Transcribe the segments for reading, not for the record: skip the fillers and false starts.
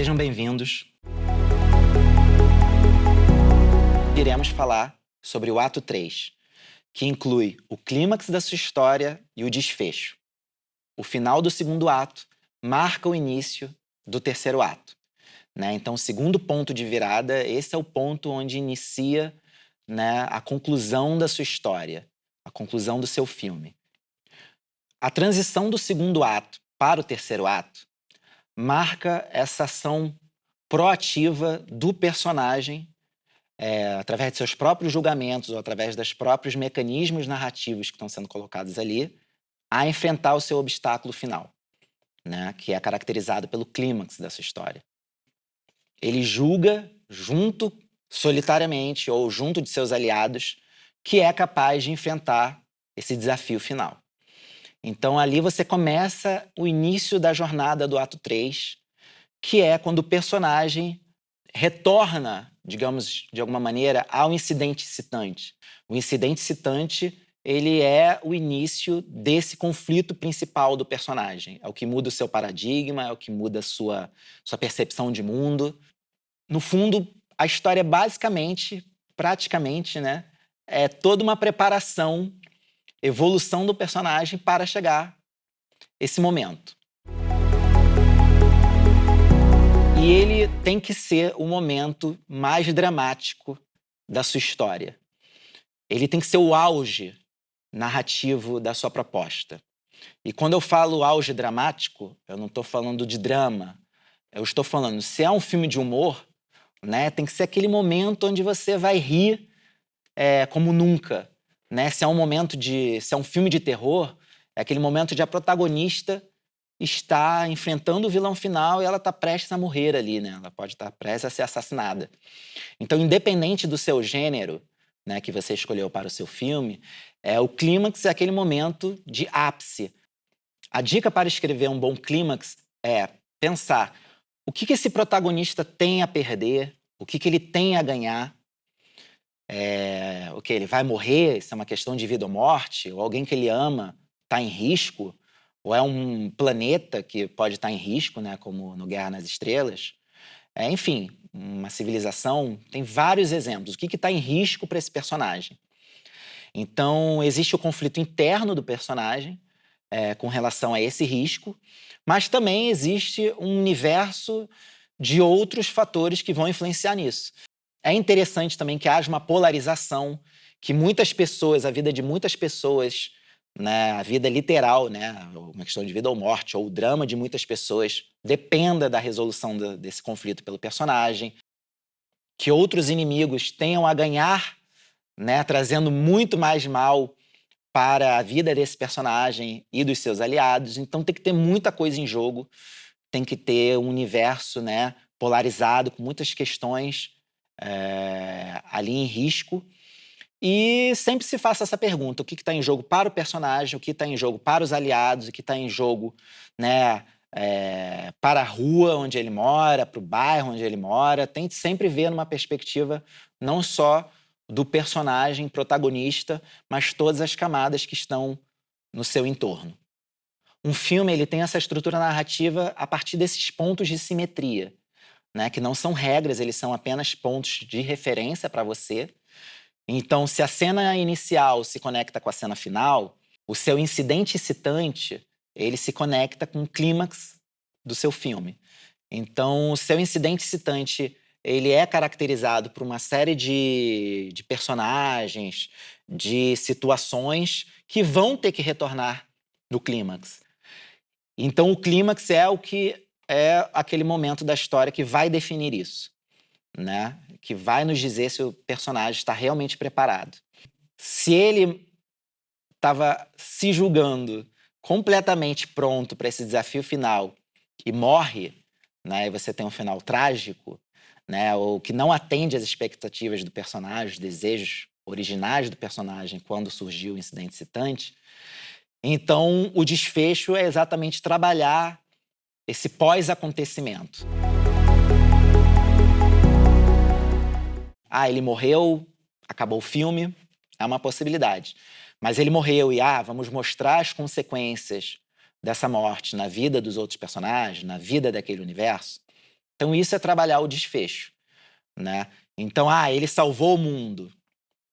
Sejam bem-vindos. Iremos falar sobre o ato 3, que inclui o clímax da sua história e o desfecho. O final do segundo ato marca o início do terceiro ato, né? Então, o segundo ponto de virada, esse é o ponto onde inicia, né, a conclusão da sua história, a conclusão do seu filme. A transição do segundo ato para o terceiro ato marca essa ação proativa do personagem, através de seus próprios julgamentos ou através dos próprios mecanismos narrativos que estão sendo colocados ali, a enfrentar o seu obstáculo final, né, que é caracterizado pelo clímax dessa história. Ele julga solitariamente ou junto de seus aliados, que é capaz de enfrentar esse desafio final. Então ali você começa o início da jornada do ato 3, que é quando o personagem retorna, digamos, de alguma maneira, ao incidente citante. O incidente citante, ele é o início desse conflito principal do personagem. É o que muda o seu paradigma, é o que muda a sua percepção de mundo. No fundo, a história basicamente, praticamente, né, é toda uma preparação, evolução do personagem para chegar esse momento. E ele tem que ser o momento mais dramático da sua história. Ele tem que ser o auge narrativo da sua proposta. E quando eu falo auge dramático, eu não estou falando de drama. Eu estou falando, se é um filme de humor, né, tem que ser aquele momento onde você vai rir como nunca. Né? Se é um filme de terror, é aquele momento onde a protagonista está enfrentando o vilão final e ela está prestes a morrer ali, né? Ela pode estar prestes a ser assassinada. Então, independente do seu gênero, né, que você escolheu para o seu filme, o clímax é aquele momento de ápice. A dica para escrever um bom clímax é pensar o que esse protagonista tem a perder, o que ele tem a ganhar. O que ele vai morrer, isso é uma questão de vida ou morte, ou alguém que ele ama está em risco, ou é um planeta que pode estar em risco, né, como no Guerra nas Estrelas. Enfim, uma civilização, tem vários exemplos. O que está em risco para esse personagem? Então, existe o conflito interno do personagem com relação a esse risco, mas também existe um universo de outros fatores que vão influenciar nisso. É interessante também que haja uma polarização, que muitas pessoas, a vida de muitas pessoas, né, a vida literal, né, uma questão de vida ou morte, ou o drama de muitas pessoas, dependa da resolução desse conflito pelo personagem, que outros inimigos tenham a ganhar, né, trazendo muito mais mal para a vida desse personagem e dos seus aliados. Então tem que ter muita coisa em jogo, tem que ter um universo, né, polarizado, com muitas questões ali em risco. E sempre se faça essa pergunta: o que está em jogo para o personagem, o que está em jogo para os aliados, o que está em jogo, né, para a rua onde ele mora, para o bairro onde ele mora. Tente sempre ver numa perspectiva não só do personagem protagonista, mas todas as camadas que estão no seu entorno. Um filme, ele tem essa estrutura narrativa a partir desses pontos de simetria, né, que não são regras, eles são apenas pontos de referência para você. Então, se a cena inicial se conecta com a cena final, o seu incidente excitante, ele se conecta com o clímax do seu filme. Então, o seu incidente excitante, ele é caracterizado por uma série de personagens, de situações que vão ter que retornar no clímax. Então, o clímax é aquele momento da história que vai definir isso, né? Que vai nos dizer se o personagem está realmente preparado. Se ele estava se julgando completamente pronto para esse desafio final e morre, né? E você tem um final trágico, né? Ou que não atende às expectativas do personagem, os desejos originais do personagem quando surgiu o incidente excitante. Então, o desfecho é exatamente trabalhar esse pós-acontecimento. Ele morreu, acabou o filme, é uma possibilidade. Mas ele morreu e, vamos mostrar as consequências dessa morte na vida dos outros personagens, na vida daquele universo. Então isso é trabalhar o desfecho, né? Então, ele salvou o mundo,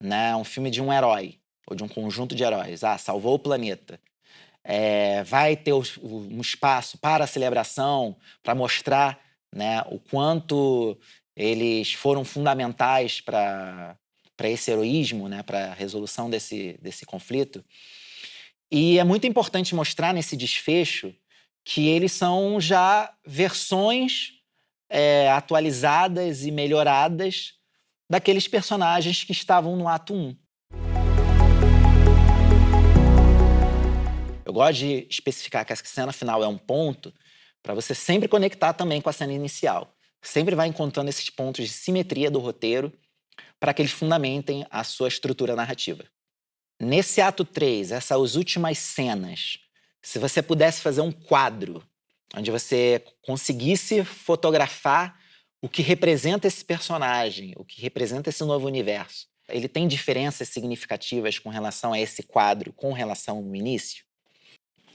né? Um filme de um herói ou de um conjunto de heróis. Salvou o planeta. Vai ter um espaço para a celebração, para mostrar, né, o quanto eles foram fundamentais para esse heroísmo, né, para a resolução desse conflito. E é muito importante mostrar nesse desfecho que eles são já versões atualizadas e melhoradas daqueles personagens que estavam no ato 1. Eu gosto de especificar que essa cena final é um ponto para você sempre conectar também com a cena inicial. Sempre vai encontrando esses pontos de simetria do roteiro para que eles fundamentem a sua estrutura narrativa. Nesse ato 3, essas últimas cenas, se você pudesse fazer um quadro onde você conseguisse fotografar o que representa esse personagem, o que representa esse novo universo, ele tem diferenças significativas com relação a esse quadro, com relação ao início?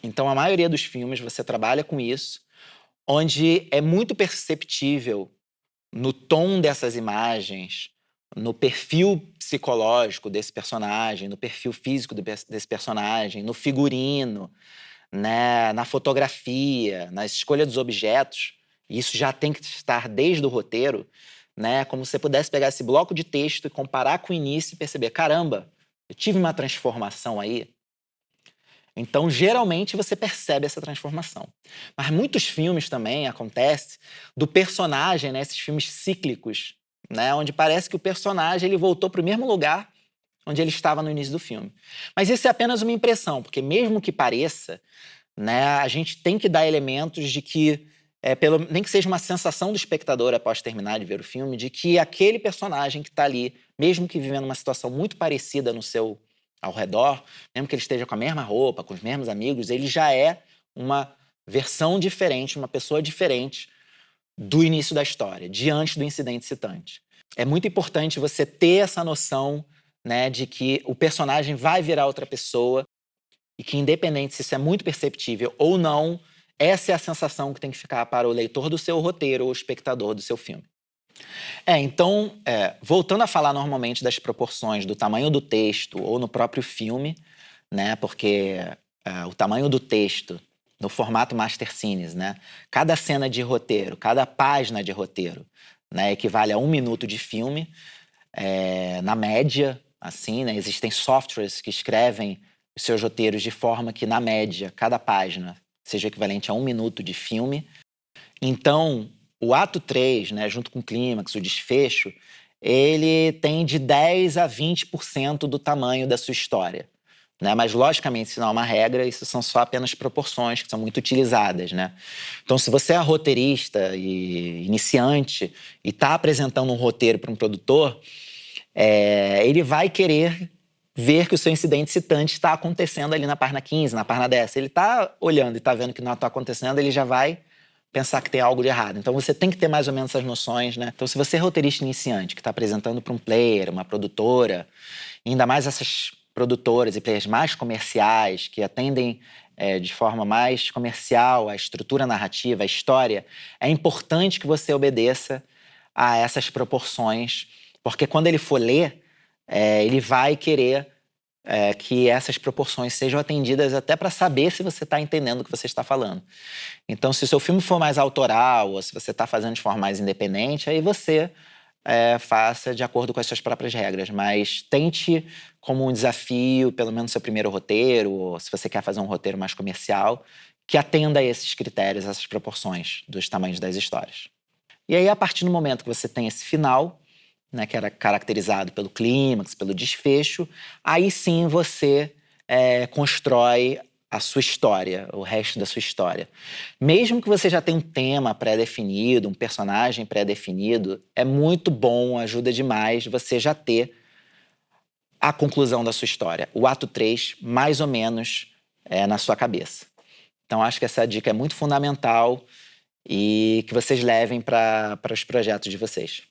Então, a maioria dos filmes você trabalha com isso, onde é muito perceptível no tom dessas imagens, no perfil psicológico desse personagem, no perfil físico desse personagem, no figurino, né, na fotografia, na escolha dos objetos. E isso já tem que estar desde o roteiro, né, como se você pudesse pegar esse bloco de texto e comparar com o início e perceber, caramba, eu tive uma transformação aí. Então, geralmente, você percebe essa transformação. Mas muitos filmes também acontece do personagem, né, esses filmes cíclicos, né, onde parece que o personagem ele voltou para o mesmo lugar onde ele estava no início do filme. Mas isso é apenas uma impressão, porque mesmo que pareça, né, a gente tem que dar elementos de que, nem que seja uma sensação do espectador após terminar de ver o filme, de que aquele personagem que está ali, mesmo que vivendo uma situação muito parecida no seu ao redor, mesmo que ele esteja com a mesma roupa, com os mesmos amigos, ele já é uma versão diferente, uma pessoa diferente do início da história, diante do incidente citante. É muito importante você ter essa noção, né, de que o personagem vai virar outra pessoa e que, independente se isso é muito perceptível ou não, essa é a sensação que tem que ficar para o leitor do seu roteiro ou o espectador do seu filme. Então, voltando a falar normalmente das proporções do tamanho do texto ou no próprio filme, né, porque o tamanho do texto no formato Master Cines, né, cada cena de roteiro, cada página de roteiro, né, equivale a 1 minuto de filme, na média, assim, né, existem softwares que escrevem os seus roteiros de forma que, na média, cada página seja equivalente a 1 minuto de filme. Então, o ato 3, né, junto com o clímax, o desfecho, ele tem de 10 a 20% do tamanho da sua história, né? Mas, logicamente, isso não é uma regra, isso são só apenas proporções que são muito utilizadas, né? Então, se você é roteirista e iniciante e está apresentando um roteiro para um produtor, ele vai querer ver que o seu incidente citante está acontecendo ali na página 15, na página 10. Se ele está olhando e está vendo que não está acontecendo, ele já vai pensar que tem algo de errado. Então, você tem que ter mais ou menos essas noções, né? Então, se você é roteirista iniciante, que está apresentando para um player, uma produtora, ainda mais essas produtoras e players mais comerciais, que atendem de forma mais comercial a estrutura narrativa, a história, é importante que você obedeça a essas proporções, porque quando ele for ler, ele vai querer que essas proporções sejam atendidas até para saber se você está entendendo o que você está falando. Então, se o seu filme for mais autoral ou se você está fazendo de forma mais independente, aí você faça de acordo com as suas próprias regras. Mas tente como um desafio, pelo menos seu primeiro roteiro, ou se você quer fazer um roteiro mais comercial, que atenda a esses critérios, essas proporções dos tamanhos das histórias. E aí, a partir do momento que você tem esse final, né, que era caracterizado pelo clímax, pelo desfecho, aí sim você constrói a sua história, o resto da sua história. Mesmo que você já tenha um tema pré-definido, um personagem pré-definido, é muito bom, ajuda demais você já ter a conclusão da sua história, o ato 3, mais ou menos, na sua cabeça. Então, acho que essa dica é muito fundamental e que vocês levem para os projetos de vocês.